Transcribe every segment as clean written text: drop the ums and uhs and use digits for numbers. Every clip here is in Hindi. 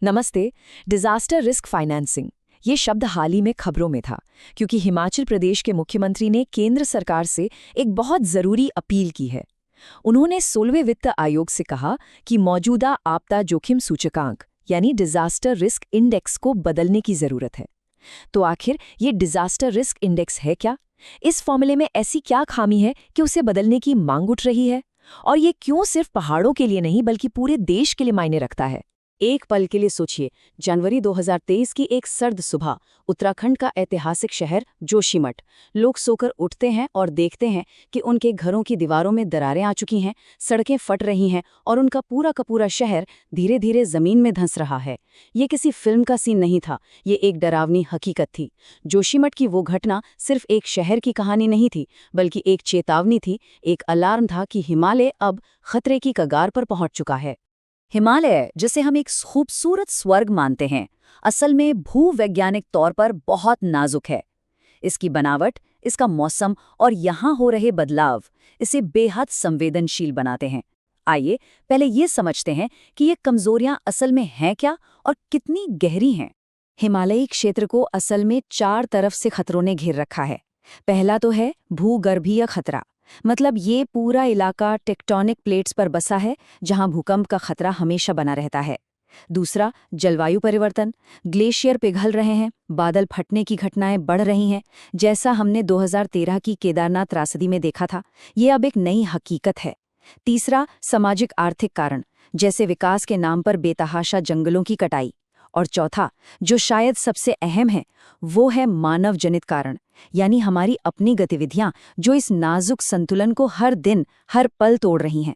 नमस्ते। डिजास्टर रिस्क फाइनेंसिंग ये शब्द हाल ही में खबरों में था क्योंकि हिमाचल प्रदेश के मुख्यमंत्री ने केंद्र सरकार से एक बहुत जरूरी अपील की है। उन्होंने 16वें वित्त आयोग से कहा कि मौजूदा आपदा जोखिम सूचकांक यानी डिजास्टर रिस्क इंडेक्स को बदलने की जरूरत है। तो आखिर ये डिजास्टर रिस्क इंडेक्स है क्या? इस फॉर्मूले में ऐसी क्या खामी है कि उसे बदलने की मांग उठ रही है? और ये क्यों सिर्फ पहाड़ों के लिए नहीं बल्कि पूरे देश के लिए मायने रखता है? एक पल के लिए सोचिए, जनवरी 2023 की एक सर्द सुबह, उत्तराखंड का ऐतिहासिक शहर जोशीमठ। लोग सोकर उठते हैं और देखते हैं कि उनके घरों की दीवारों में दरारें आ चुकी हैं, सड़कें फट रही हैं और उनका पूरा का पूरा शहर धीरे धीरे जमीन में धंस रहा है। ये किसी फिल्म का सीन नहीं था, ये एक डरावनी हकीकत थी। जोशीमठ की वो घटना सिर्फ एक शहर की कहानी नहीं थी, बल्कि एक चेतावनी थी, एक अलार्म था कि हिमालय अब खतरे की कगार पर पहुंच चुका है। हिमालय, जिसे हम एक खूबसूरत स्वर्ग मानते हैं, असल में भूवैज्ञानिक तौर पर बहुत नाजुक है। इसकी बनावट, इसका मौसम और यहाँ हो रहे बदलाव इसे बेहद संवेदनशील बनाते हैं। आइए पहले ये समझते हैं कि ये कमजोरियां असल में हैं क्या और कितनी गहरी हैं। हिमालयी क्षेत्र को असल में 4 तरफ से खतरों ने घेर रखा है। पहला तो है भूगर्भीय खतरा, मतलब ये पूरा इलाका टेक्टोनिक प्लेट्स पर बसा है जहां भूकंप का खतरा हमेशा बना रहता है। दूसरा, जलवायु परिवर्तन, ग्लेशियर पिघल रहे हैं, बादल फटने की घटनाएं बढ़ रही हैं, जैसा हमने 2013 की केदारनाथ त्रासदी में देखा था। ये अब एक नई हकीकत है। तीसरा, सामाजिक आर्थिक कारण, जैसे विकास के नाम पर बेतहाशा जंगलों की कटाई। और चौथा, जो शायद सबसे अहम है, वो है मानव जनित कारण, यानी हमारी अपनी गतिविधियां जो इस नाजुक संतुलन को हर दिन हर पल तोड़ रही हैं।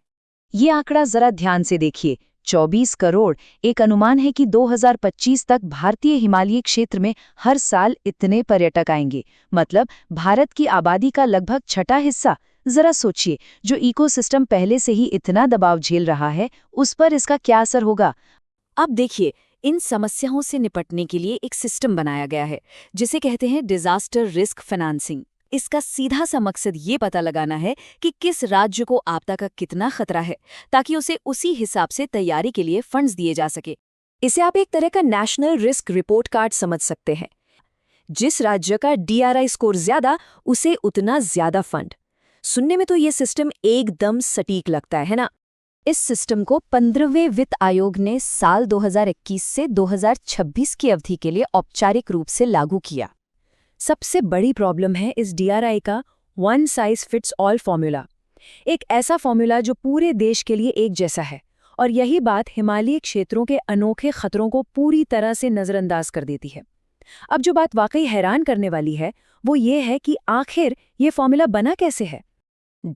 ये आंकड़ा जरा ध्यान से देखिए, 24 करोड़। एक अनुमान है कि 2025 तक भारतीय हिमालयी क्षेत्र में हर साल इतने पर्यटक आएंगे, मतलब भारत की आबादी का लगभग छठा हिस्सा। जरा सोचिए, जो इकोसिस्टम पहले से ही इतना दबाव झेल रहा है, उस पर इसका क्या असर होगा। अब देखिए, इन समस्याओं से निपटने के लिए एक सिस्टम बनाया गया है जिसे कहते हैं डिजास्टर रिस्क फाइनेंसिंग। इसका सीधा सा मकसद ये पता लगाना है कि किस राज्य को आपदा का कितना खतरा है, ताकि उसे उसी हिसाब से तैयारी के लिए फंड्स दिए जा सके। इसे आप एक तरह का नेशनल रिस्क रिपोर्ट कार्ड समझ सकते हैं। जिस राज्य का DRI स्कोर ज्यादा, उसे उतना ज्यादा फंड। सुनने में तो ये सिस्टम एकदम सटीक लगता है ना? इस सिस्टम को 15वें वित्त आयोग ने साल 2021 से 2026 की अवधि के लिए औपचारिक रूप से लागू किया। सबसे बड़ी प्रॉब्लम है इस DRI का one size fits all formula. एक ऐसा फॉर्मूला जो पूरे देश के लिए एक जैसा है, और यही बात हिमालयी क्षेत्रों के अनोखे खतरों को पूरी तरह से नजरअंदाज कर देती है। अब जो बात वाकई हैरान करने वाली है, वो ये है कि आखिर ये फॉर्मूला बना कैसे है।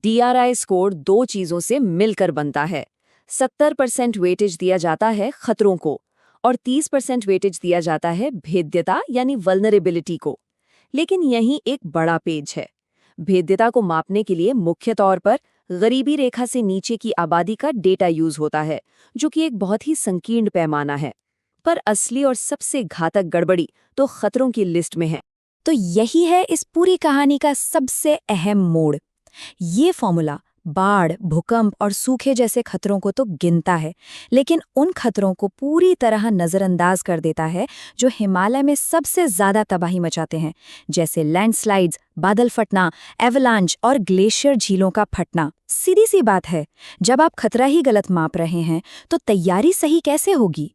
DRI स्कोर दो चीजों से मिलकर बनता है। 70% वेटेज दिया जाता है खतरों को और 30% वेटेज दिया जाता है भेद्यता यानी वल्नरेबिलिटी को। लेकिन यहीं एक बड़ा पेच है। भेद्यता को मापने के लिए मुख्य तौर पर गरीबी रेखा से नीचे की आबादी का डेटा यूज होता है, जो कि एक बहुत ही संकीर्ण पैमाना है। पर असली और सबसे घातक गड़बड़ी तो खतरों की लिस्ट में है। तो यही है इस पूरी कहानी का सबसे अहम मोड़। ये फॉर्मूला बाढ़, भूकंप और सूखे जैसे खतरों को तो गिनता है, लेकिन उन खतरों को पूरी तरह नजरअंदाज कर देता है जो हिमालय में सबसे ज्यादा तबाही मचाते हैं, जैसे लैंडस्लाइड्स, बादल फटना, एवलांच और ग्लेशियर झीलों का फटना। सीधी सी बात है, जब आप खतरा ही गलत माप रहे हैं तो तैयारी सही कैसे होगी।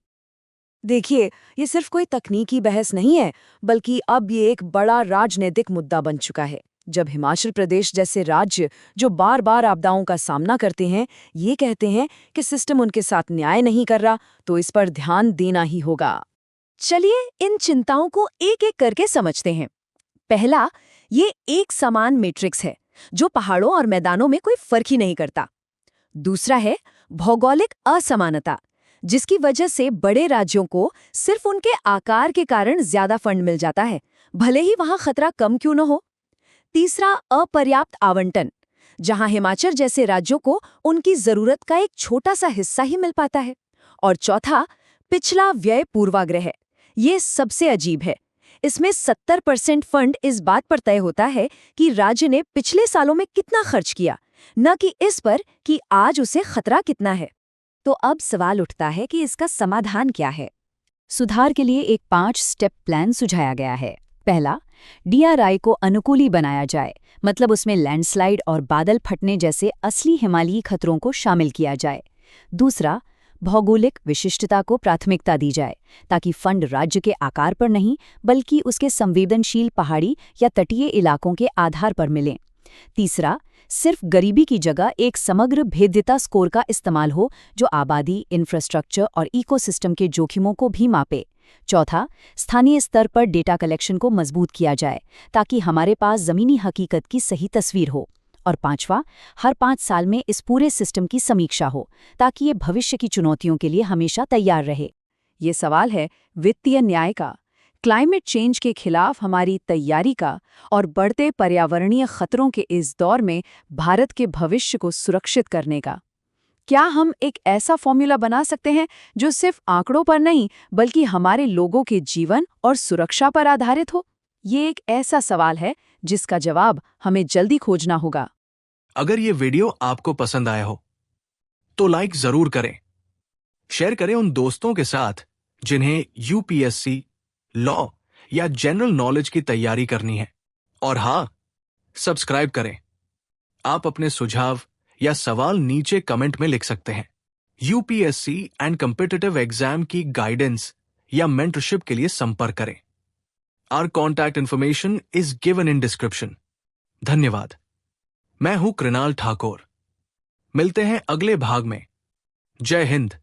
देखिए, ये सिर्फ कोई तकनीकी बहस नहीं है, बल्कि अब ये एक बड़ा राजनीतिक मुद्दा बन चुका है। जब हिमाचल प्रदेश जैसे राज्य जो बार बार आपदाओं का सामना करते हैं, ये कहते हैं कि सिस्टम उनके साथ न्याय नहीं कर रहा, तो इस पर ध्यान देना ही होगा। चलिए इन चिंताओं को एक एक करके समझते हैं। पहला, ये एक समान मैट्रिक्स है जो पहाड़ों और मैदानों में कोई फर्क ही नहीं करता। दूसरा है भौगोलिक असमानता, जिसकी वजह से बड़े राज्यों को सिर्फ उनके आकार के कारण ज्यादा फंड मिल जाता है, भले ही वहां खतरा कम क्यों न हो। तीसरा, अपर्याप्त आवंटन, जहां हिमाचल जैसे राज्यों को उनकी जरूरत का एक छोटा सा हिस्सा ही मिल पाता है। और चौथा, पिछला व्यय पूर्वाग्रह। ये सबसे अजीब है। इसमें 70% फंड इस बात पर तय होता है कि राज्य ने पिछले सालों में कितना खर्च किया, न कि इस पर कि आज उसे खतरा कितना है। तो अब सवाल उठता है कि इसका समाधान क्या है। सुधार के लिए एक 5 स्टेप प्लान सुझाया गया है। पहला, डीआरआई को अनुकूली बनाया जाए, मतलब उसमें लैंडस्लाइड और बादल फटने जैसे असली हिमालयी खतरों को शामिल किया जाए। दूसरा, भौगोलिक विशिष्टता को प्राथमिकता दी जाए, ताकि फंड राज्य के आकार पर नहीं बल्कि उसके संवेदनशील पहाड़ी या तटीय इलाकों के आधार पर मिलें। तीसरा, सिर्फ गरीबी की जगह एक समग्र भेद्यता स्कोर का इस्तेमाल हो जो आबादी, इंफ्रास्ट्रक्चर और इकोसिस्टम के जोखिमों को भी मापे। चौथा, स्थानीय स्तर पर डेटा कलेक्शन को मजबूत किया जाए ताकि हमारे पास ज़मीनी हकीकत की सही तस्वीर हो। और पांचवा, हर 5 साल में इस पूरे सिस्टम की समीक्षा हो ताकि ये भविष्य की चुनौतियों के लिए हमेशा तैयार रहे। ये सवाल है वित्तीय न्याय का, क्लाइमेट चेंज के खिलाफ हमारी तैयारी का और बढ़ते पर्यावरणीय खतरों के इस दौर में भारत के भविष्य को सुरक्षित करने का। क्या हम एक ऐसा फॉर्मूला बना सकते हैं जो सिर्फ आंकड़ों पर नहीं बल्कि हमारे लोगों के जीवन और सुरक्षा पर आधारित हो? ये एक ऐसा सवाल है जिसका जवाब हमें जल्दी खोजना होगा। अगर ये वीडियो आपको पसंद आया हो तो लाइक जरूर करें, शेयर करें उन दोस्तों के साथ जिन्हें यूपीएससी, लॉ या जनरल नॉलेज की तैयारी करनी है। और हाँ, सब्सक्राइब करें। आप अपने सुझाव या सवाल नीचे कमेंट में लिख सकते हैं। यूपीएससी एंड कॉम्पिटिटिव एग्जाम की गाइडेंस या मेंटरशिप के लिए संपर्क करें। Our contact information is given in description. धन्यवाद। मैं हूं कृणाल ठाकुर। मिलते हैं अगले भाग में। जय हिंद।